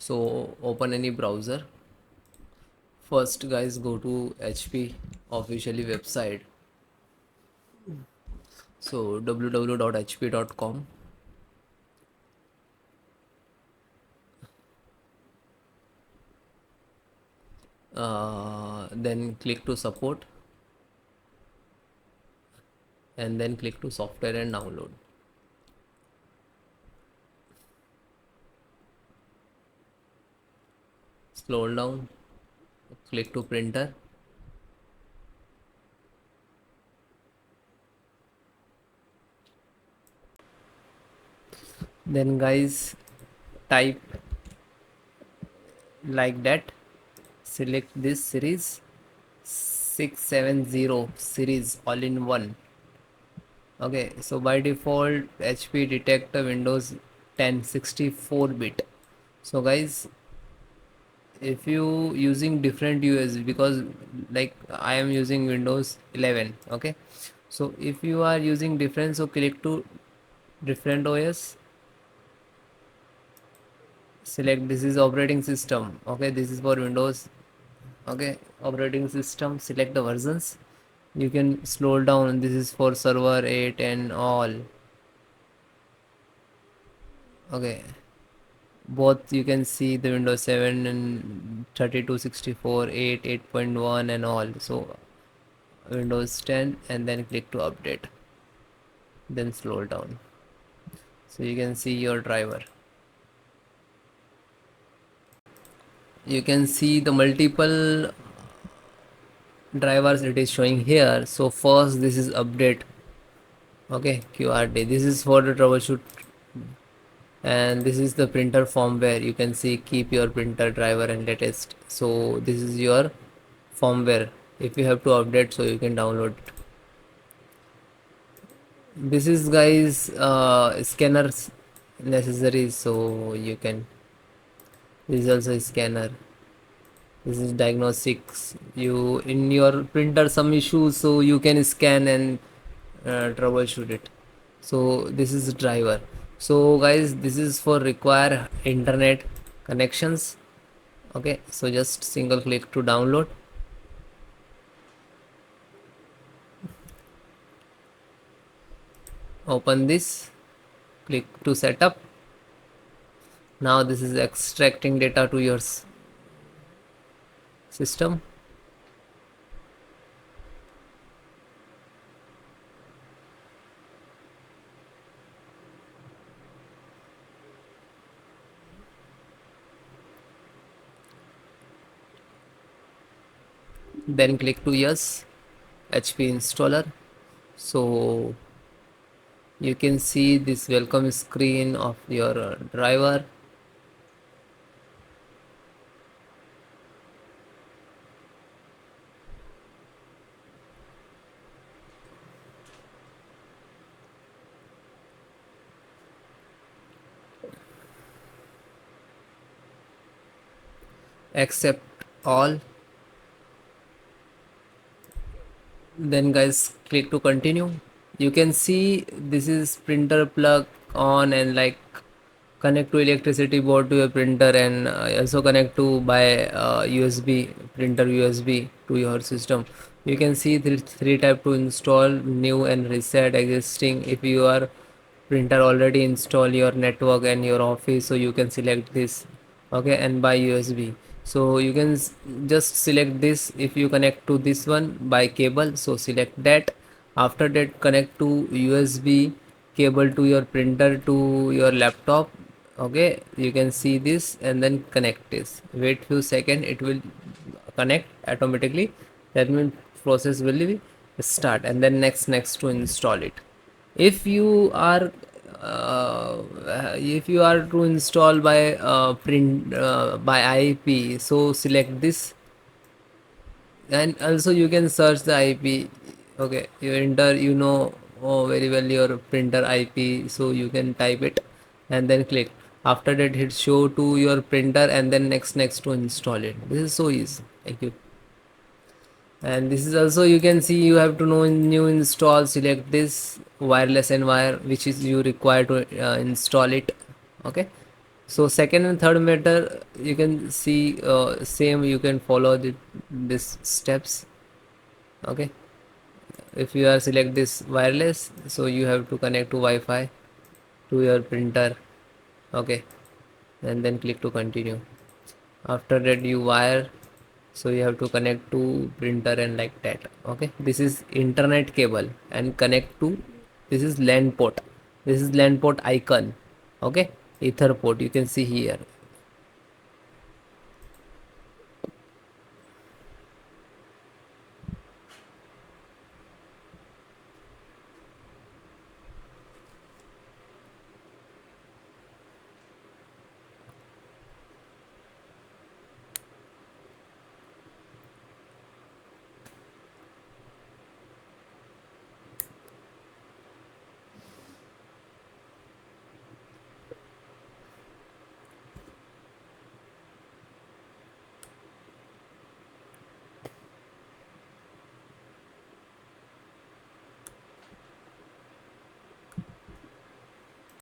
So open any browser. First guys, go to HP officially website. So www.hp.com. Then click to support and then click to software and download. Scroll down, click to printer. Then guys, type like that, select this series 670 series all in one. Okay, so by default HP detect a Windows 10 64-bit. So guys, if you using different US, because like I am using Windows 11, okay, so if you are using different, so click to different OS, select this is operating system. Okay, this is for Windows. Okay, operating system, select the versions. You can scroll down, this is for server 8 and all. Okay, both you can see the Windows 7 and 32 64 8 8.1 and all. So Windows 10 and then click to update, then scroll down, so you can see your driver. You can see the multiple drivers it is showing here. So first this is update. Okay, QRD, this is for the troubleshoot, and this is the printer firmware. You can see keep your printer driver and latest. So this is your firmware. If you have to update, so you can download it. This is guys scanners necessary, so you can, this is also a scanner. This is diagnostics. You in your printer some issues, so you can scan and troubleshoot it. So this is driver. So guys, this is for require internet connections. Okay, so just single click to download. Open this, click to setup. Now this is extracting data to your system. Then click to yes, HP installer. So you can see this welcome screen of your driver. Accept all. Then guys, click to continue. You can see this is printer plug on and like connect to electricity board to your printer, and also connect to by USB printer USB to your system. You can see three type to install, new and reset existing. If you are printer already install your network and your office, so you can select this. Okay, and by USB, so you can just select this. If you connect to this one by cable, so select that. After that, connect to USB cable to your printer to your laptop. Okay, you can see this, and then connect this. Wait few seconds, it will connect automatically. That means process will be start, and then next to install it. If you are to install by print by IP, so select this, and also you can search the IP. Okay, you enter, you know, very well your printer IP, so you can type it and then click. After that, hit show to your printer, and then next to install it. This is so easy. Thank you. And this is also, you can see, you have to know new install, select this wireless and wire which is you require to install it. Okay, So second and third method, you can see same, you can follow this steps. Okay, if you are select this wireless, so you have to connect to Wi-Fi to your printer. Okay, and then click to continue. After that you wire, so you have to connect to printer and like that. Okay, this is internet cable and connect to, this is LAN port, this is LAN port icon. Okay, ether port you can see here.